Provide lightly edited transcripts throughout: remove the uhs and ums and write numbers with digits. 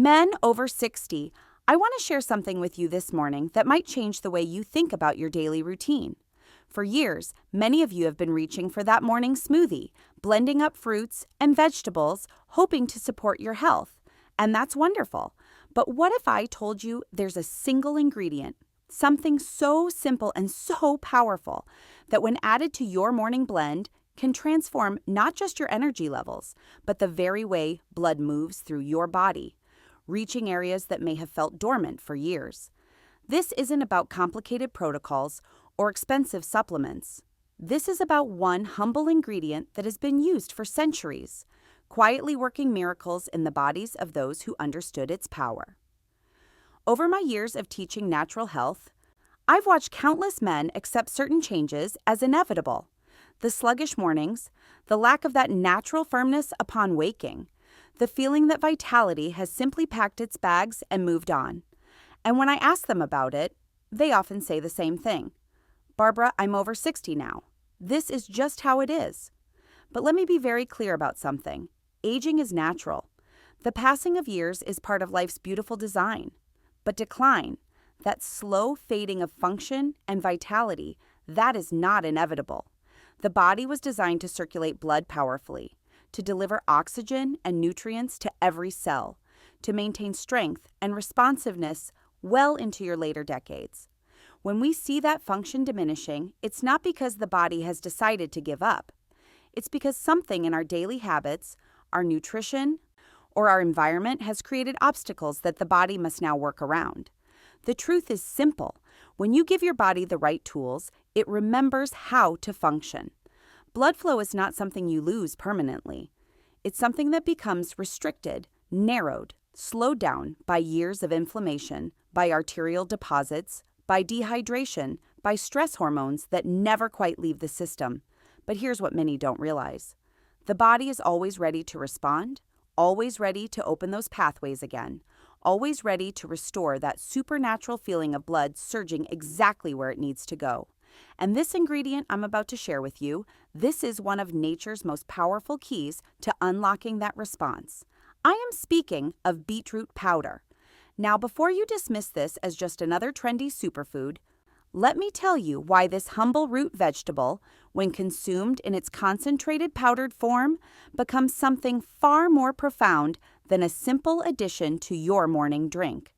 Men over 60, I want to share something with you this morning that might change the way you think about your daily routine. For years, many of you have been reaching for that morning smoothie, blending up fruits and vegetables, hoping to support your health. And that's wonderful. But what if I told you there's a single ingredient, something so simple and so powerful, that when added to your morning blend, can transform not just your energy levels, but the very way blood moves through your body, reaching areas that may have felt dormant for years. This isn't about complicated protocols or expensive supplements. This is about one humble ingredient that has been used for centuries, quietly working miracles in the bodies of those who understood its power. Over my years of teaching natural health, I've watched countless men accept certain changes as inevitable. The sluggish mornings, the lack of that natural firmness upon waking, the feeling that vitality has simply packed its bags and moved on. And when I ask them about it, they often say the same thing. Barbara, I'm over 60 now. This is just how it is. But let me be very clear about something. Aging is natural. The passing of years is part of life's beautiful design. But decline, that slow fading of function and vitality, that is not inevitable. The body was designed to circulate blood powerfully, to deliver oxygen and nutrients to every cell, to maintain strength and responsiveness well into your later decades. When we see that function diminishing, it's not because the body has decided to give up. It's because something in our daily habits, our nutrition, or our environment has created obstacles that the body must now work around. The truth is simple. When you give your body the right tools, it remembers how to function. Blood flow is not something you lose permanently. It's something that becomes restricted, narrowed, slowed down by years of inflammation, by arterial deposits, by dehydration, by stress hormones that never quite leave the system. But here's what many don't realize. The body is always ready to respond, always ready to open those pathways again, always ready to restore that supernatural feeling of blood surging exactly where it needs to go. And this ingredient I'm about to share with you, this is one of nature's most powerful keys to unlocking that response. I am speaking of beetroot powder. Now, before you dismiss this as just another trendy superfood, let me tell you why this humble root vegetable, when consumed in its concentrated powdered form, becomes something far more profound than a simple addition to your morning drink.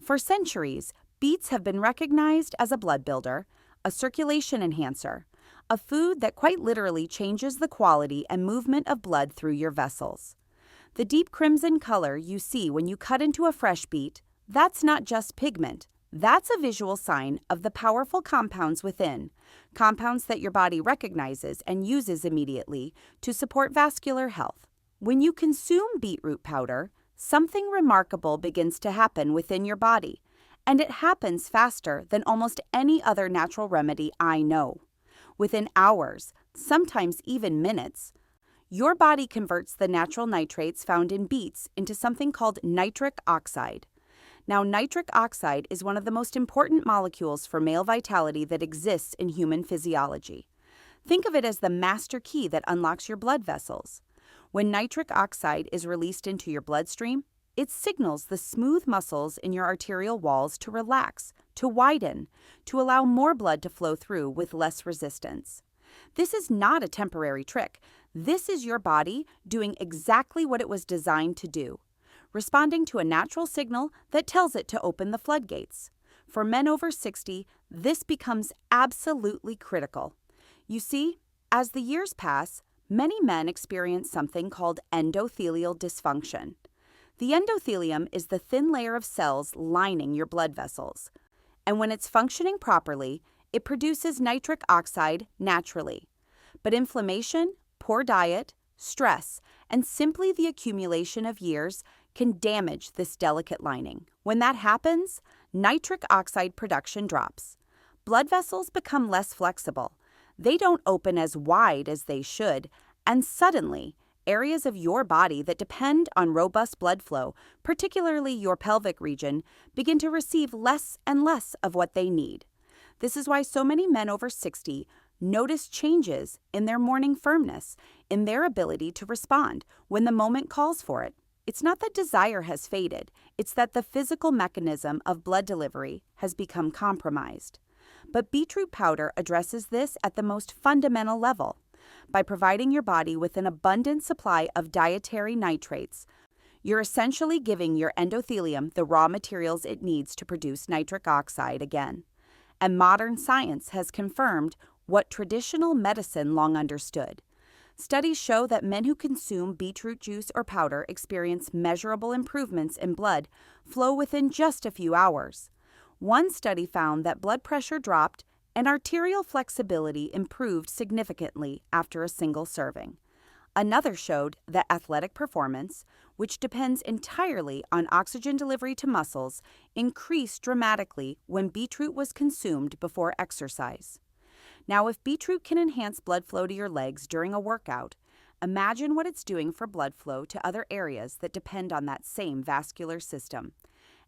For centuries, beets have been recognized as a blood builder, a circulation enhancer, a food that quite literally changes the quality and movement of blood through your vessels. The deep crimson color you see when you cut into a fresh beet, that's not just pigment. That's a visual sign of the powerful compounds within, compounds that your body recognizes and uses immediately to support vascular health. When you consume beetroot powder, something remarkable begins to happen within your body, and it happens faster than almost any other natural remedy I know. Within hours, sometimes even minutes, your body converts the natural nitrates found in beets into something called nitric oxide. Now, nitric oxide is one of the most important molecules for male vitality that exists in human physiology. Think of it as the master key that unlocks your blood vessels. When nitric oxide is released into your bloodstream, it signals the smooth muscles in your arterial walls to relax, to widen, to allow more blood to flow through with less resistance. This is not a temporary trick. This is your body doing exactly what it was designed to do, responding to a natural signal that tells it to open the floodgates. For men over 60, this becomes absolutely critical. You see, as the years pass, many men experience something called endothelial dysfunction. The endothelium is the thin layer of cells lining your blood vessels. And when it's functioning properly, it produces nitric oxide naturally. But inflammation, poor diet, stress, and simply the accumulation of years can damage this delicate lining. When that happens, nitric oxide production drops. Blood vessels become less flexible. They don't open as wide as they should, and suddenly, areas of your body that depend on robust blood flow, particularly your pelvic region, begin to receive less and less of what they need. This is why so many men over 60 notice changes in their morning firmness, in their ability to respond when the moment calls for it. It's not that desire has faded, it's that the physical mechanism of blood delivery has become compromised. But beetroot powder addresses this at the most fundamental level by providing your body with an abundant supply of dietary nitrates. You're essentially giving your endothelium the raw materials it needs to produce nitric oxide again. And modern science has confirmed what traditional medicine long understood. Studies show that men who consume beetroot juice or powder experience measurable improvements in blood flow within just a few hours. One study found that blood pressure dropped and arterial flexibility improved significantly after a single serving. Another showed that athletic performance, which depends entirely on oxygen delivery to muscles, increased dramatically when beetroot was consumed before exercise. Now, if beetroot can enhance blood flow to your legs during a workout, imagine what it's doing for blood flow to other areas that depend on that same vascular system.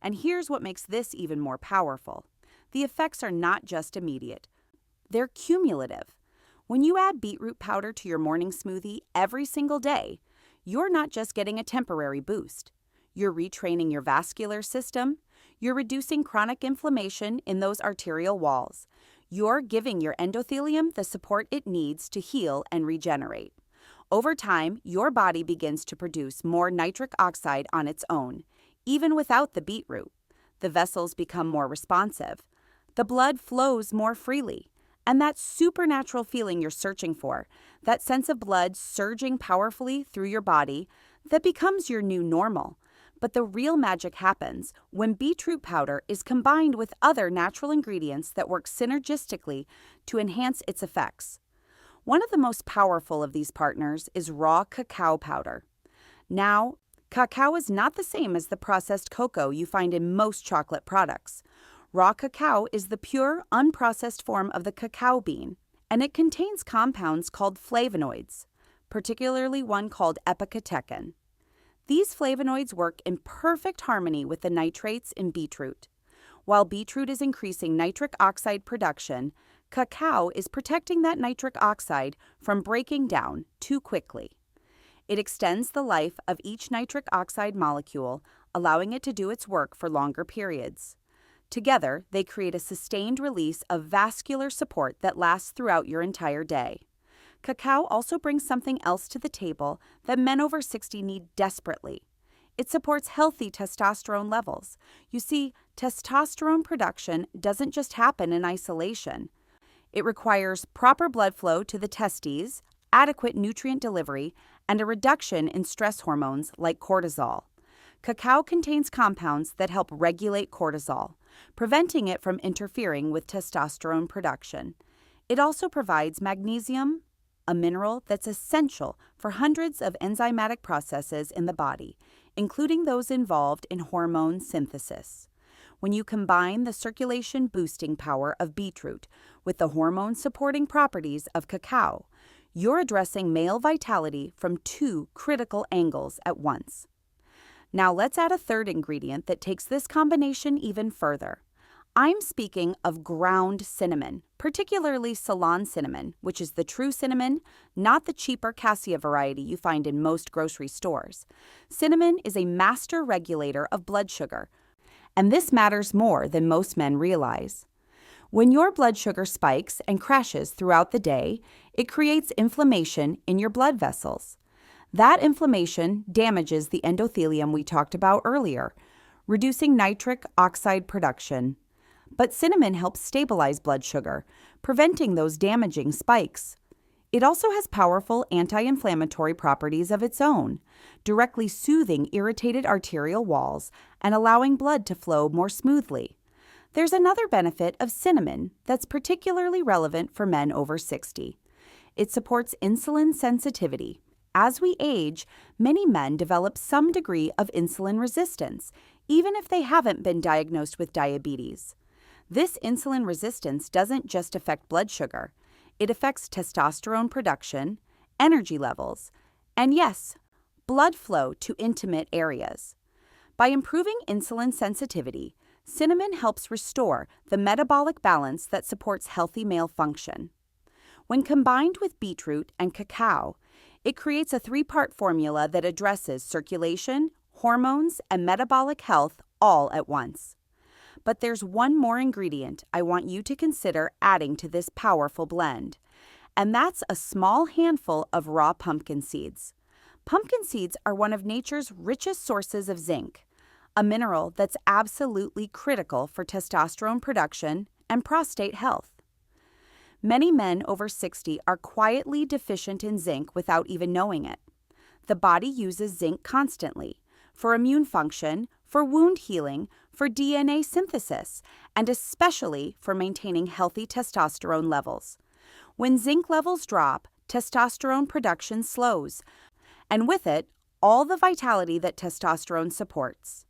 And here's what makes this even more powerful. The effects are not just immediate, they're cumulative. When you add beetroot powder to your morning smoothie every single day, you're not just getting a temporary boost. You're retraining your vascular system, you're reducing chronic inflammation in those arterial walls. You're giving your endothelium the support it needs to heal and regenerate. Over time, your body begins to produce more nitric oxide on its own, even without the beetroot. The vessels become more responsive. The blood flows more freely. And that supernatural feeling you're searching for, that sense of blood surging powerfully through your body, that becomes your new normal. But the real magic happens when beetroot powder is combined with other natural ingredients that work synergistically to enhance its effects. One of the most powerful of these partners is raw cacao powder. Now, cacao is not the same as the processed cocoa you find in most chocolate products. Raw cacao is the pure, unprocessed form of the cacao bean, and it contains compounds called flavonoids, particularly one called epicatechin. These flavonoids work in perfect harmony with the nitrates in beetroot. While beetroot is increasing nitric oxide production, cacao is protecting that nitric oxide from breaking down too quickly. It extends the life of each nitric oxide molecule, allowing it to do its work for longer periods. Together, they create a sustained release of vascular support that lasts throughout your entire day. Cacao also brings something else to the table that men over 60 need desperately. It supports healthy testosterone levels. You see, testosterone production doesn't just happen in isolation. It requires proper blood flow to the testes, adequate nutrient delivery, and a reduction in stress hormones like cortisol. Cacao contains compounds that help regulate cortisol, preventing it from interfering with testosterone production. It also provides magnesium, a mineral that's essential for hundreds of enzymatic processes in the body, including those involved in hormone synthesis. When you combine the circulation-boosting power of beetroot with the hormone-supporting properties of cacao, you're addressing male vitality from two critical angles at once. Now let's add a third ingredient that takes this combination even further. I'm speaking of ground cinnamon, particularly Ceylon cinnamon, which is the true cinnamon, not the cheaper cassia variety you find in most grocery stores. Cinnamon is a master regulator of blood sugar, and this matters more than most men realize. When your blood sugar spikes and crashes throughout the day, it creates inflammation in your blood vessels. That inflammation damages the endothelium we talked about earlier, reducing nitric oxide production. But cinnamon helps stabilize blood sugar, preventing those damaging spikes. It also has powerful anti-inflammatory properties of its own, directly soothing irritated arterial walls and allowing blood to flow more smoothly. There's another benefit of cinnamon that's particularly relevant for men over 60. It supports insulin sensitivity. As we age, many men develop some degree of insulin resistance, even if they haven't been diagnosed with diabetes. This insulin resistance doesn't just affect blood sugar. It affects testosterone production, energy levels, and yes, blood flow to intimate areas. By improving insulin sensitivity, cinnamon helps restore the metabolic balance that supports healthy male function. When combined with beetroot and cacao, it creates a three-part formula that addresses circulation, hormones, and metabolic health all at once. But there's one more ingredient I want you to consider adding to this powerful blend, and that's a small handful of raw pumpkin seeds. Pumpkin seeds are one of nature's richest sources of zinc, a mineral that's absolutely critical for testosterone production and prostate health. Many men over 60 are quietly deficient in zinc without even knowing it. The body uses zinc constantly for immune function, for wound healing, for DNA synthesis, and especially for maintaining healthy testosterone levels. When zinc levels drop, testosterone production slows, and with it, all the vitality that testosterone supports.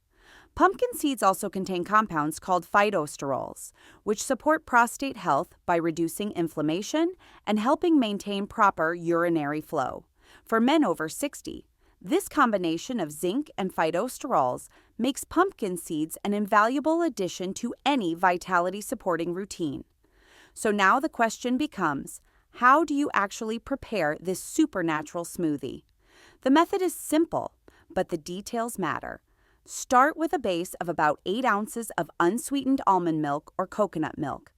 Pumpkin seeds also contain compounds called phytosterols, which support prostate health by reducing inflammation and helping maintain proper urinary flow. For men over 60, this combination of zinc and phytosterols makes pumpkin seeds an invaluable addition to any vitality-supporting routine. So now the question becomes, how do you actually prepare this supernatural smoothie? The method is simple, but the details matter. Start with a base of about 8 ounces of unsweetened almond milk or coconut milk.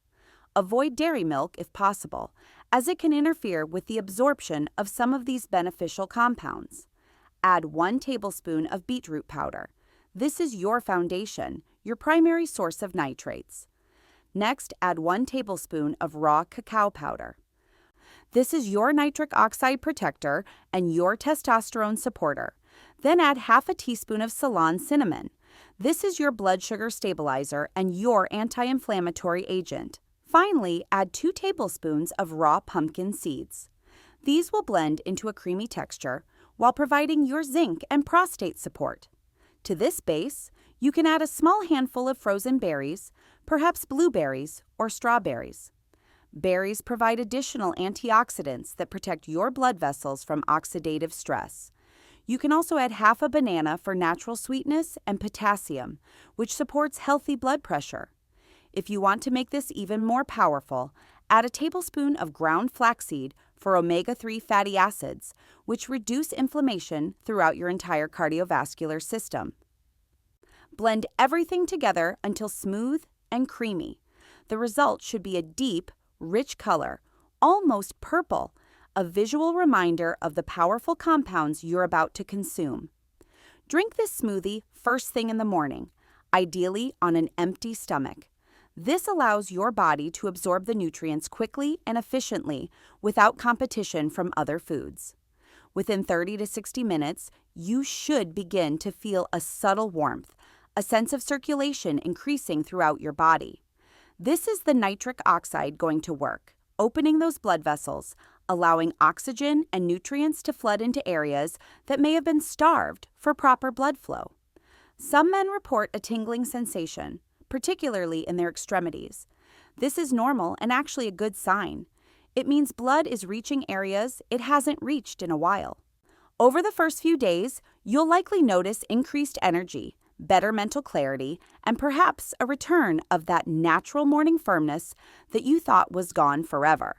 Avoid dairy milk if possible, as it can interfere with the absorption of some of these beneficial compounds. Add 1 tablespoon of beetroot powder. This is your foundation, your primary source of nitrates. Next, add 1 tablespoon of raw cacao powder. This is your nitric oxide protector and your testosterone supporter. Then add half a teaspoon of Ceylon cinnamon. This is your blood sugar stabilizer and your anti-inflammatory agent. Finally, add 2 tablespoons of raw pumpkin seeds. These will blend into a creamy texture while providing your zinc and prostate support. To this base, you can add a small handful of frozen berries, perhaps blueberries or strawberries. Berries provide additional antioxidants that protect your blood vessels from oxidative stress. You can also add half a banana for natural sweetness and potassium, which supports healthy blood pressure. If you want to make this even more powerful, add a tablespoon of ground flaxseed for omega-3 fatty acids, which reduce inflammation throughout your entire cardiovascular system. Blend everything together until smooth and creamy. The result should be a deep, rich color, almost purple, a visual reminder of the powerful compounds you're about to consume. Drink this smoothie first thing in the morning, ideally on an empty stomach. This allows your body to absorb the nutrients quickly and efficiently without competition from other foods. Within 30 to 60 minutes, you should begin to feel a subtle warmth, a sense of circulation increasing throughout your body. This is the nitric oxide going to work, opening those blood vessels, allowing oxygen and nutrients to flood into areas that may have been starved for proper blood flow. Some men report a tingling sensation, particularly in their extremities. This is normal and actually a good sign. It means blood is reaching areas it hasn't reached in a while. Over the first few days, you'll likely notice increased energy, better mental clarity, and perhaps a return of that natural morning firmness that you thought was gone forever.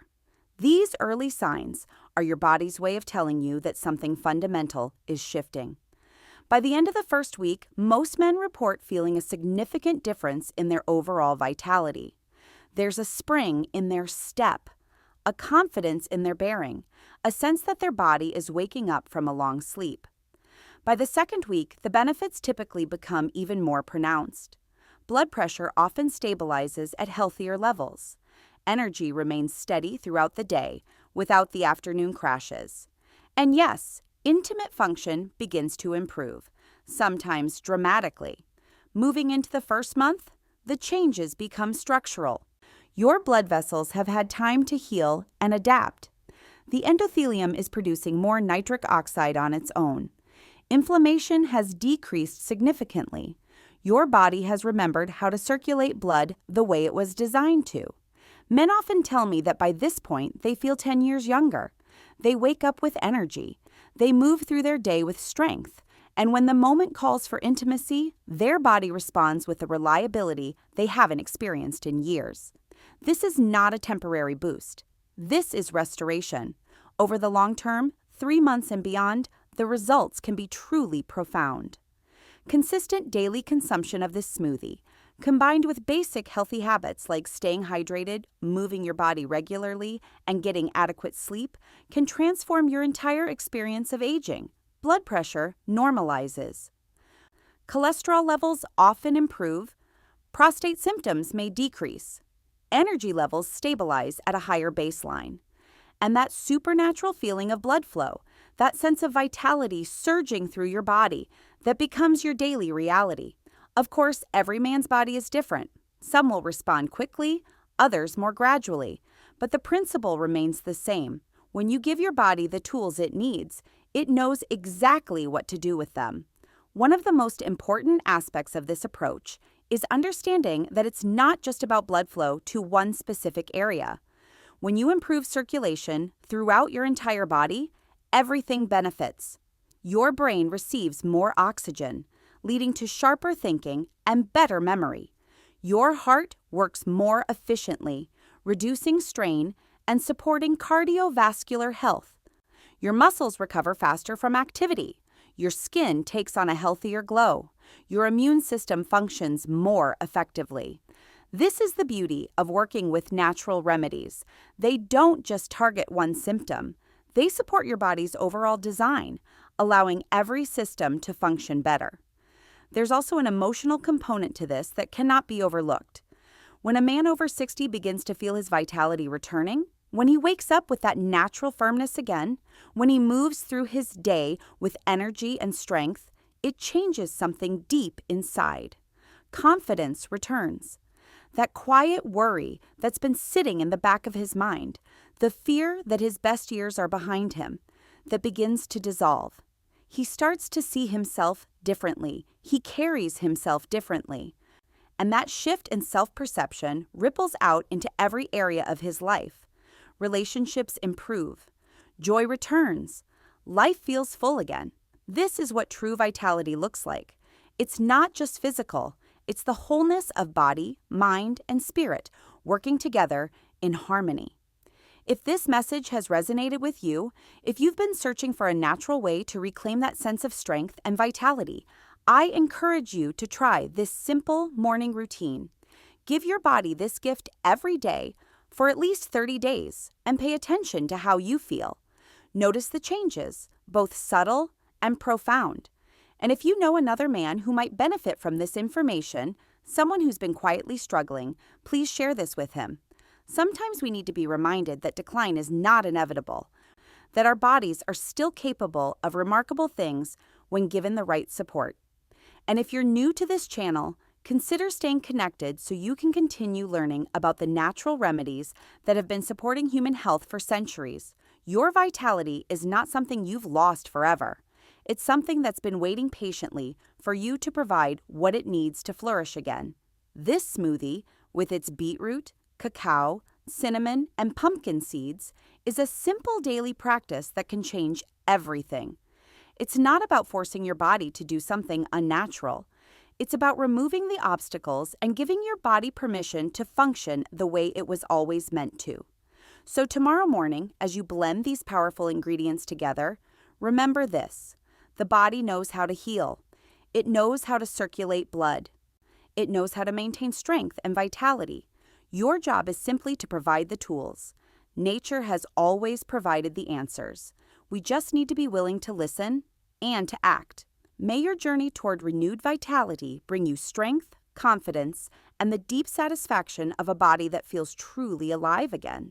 These early signs are your body's way of telling you that something fundamental is shifting. By the end of the first week, most men report feeling a significant difference in their overall vitality. There's a spring in their step, a confidence in their bearing, a sense that their body is waking up from a long sleep. By the second week, the benefits typically become even more pronounced. Blood pressure often stabilizes at healthier levels. Energy remains steady throughout the day without the afternoon crashes. And yes, intimate function begins to improve, sometimes dramatically. Moving into the first month, the changes become structural. Your blood vessels have had time to heal and adapt. The endothelium is producing more nitric oxide on its own. Inflammation has decreased significantly. Your body has remembered how to circulate blood the way it was designed to. Men often tell me that by this point, they feel 10 years younger. They wake up with energy. They move through their day with strength. And when the moment calls for intimacy, their body responds with a reliability they haven't experienced in years. This is not a temporary boost. This is restoration. Over the long term, 3 months and beyond, the results can be truly profound. Consistent daily consumption of this smoothie, combined with basic healthy habits like staying hydrated, moving your body regularly, and getting adequate sleep, can transform your entire experience of aging. Blood pressure normalizes. Cholesterol levels often improve. Prostate symptoms may decrease. Energy levels stabilize at a higher baseline. And that supernatural feeling of blood flow, that sense of vitality surging through your body, that becomes your daily reality. Of course, every man's body is different. Some will respond quickly, others more gradually. But the principle remains the same. When you give your body the tools it needs, it knows exactly what to do with them. One of the most important aspects of this approach is understanding that it's not just about blood flow to one specific area. When you improve circulation throughout your entire body, everything benefits. Your brain receives more oxygen, leading to sharper thinking and better memory. Your heart works more efficiently, reducing strain and supporting cardiovascular health. Your muscles recover faster from activity. Your skin takes on a healthier glow. Your immune system functions more effectively. This is the beauty of working with natural remedies. They don't just target one symptom. They support your body's overall design, allowing every system to function better. There's also an emotional component to this that cannot be overlooked. When a man over 60 begins to feel his vitality returning, when he wakes up with that natural firmness again, when he moves through his day with energy and strength, it changes something deep inside. Confidence returns. That quiet worry that's been sitting in the back of his mind, the fear that his best years are behind him, that begins to dissolve. He starts to see himself differently. He carries himself differently. And that shift in self-perception ripples out into every area of his life. Relationships improve. Joy returns. Life feels full again. This is what true vitality looks like. It's not just physical. It's the wholeness of body, mind, and spirit working together in harmony. If this message has resonated with you, if you've been searching for a natural way to reclaim that sense of strength and vitality, I encourage you to try this simple morning routine. Give your body this gift every day for at least 30 days and pay attention to how you feel. Notice the changes, both subtle and profound. And if you know another man who might benefit from this information, someone who's been quietly struggling, please share this with him. Sometimes we need to be reminded that decline is not inevitable, that our bodies are still capable of remarkable things when given the right support. And if you're new to this channel, consider staying connected so you can continue learning about the natural remedies that have been supporting human health for centuries. Your vitality is not something you've lost forever. It's something that's been waiting patiently for you to provide what it needs to flourish again. This smoothie, with its beetroot, cacao, cinnamon, and pumpkin seeds, is a simple daily practice that can change everything. It's not about forcing your body to do something unnatural. It's about removing the obstacles and giving your body permission to function the way it was always meant to. So tomorrow morning, as you blend these powerful ingredients together, remember this: the body knows how to heal. It knows how to circulate blood. It knows how to maintain strength and vitality. Your job is simply to provide the tools. Nature has always provided the answers. We just need to be willing to listen and to act. May your journey toward renewed vitality bring you strength, confidence, and the deep satisfaction of a body that feels truly alive again.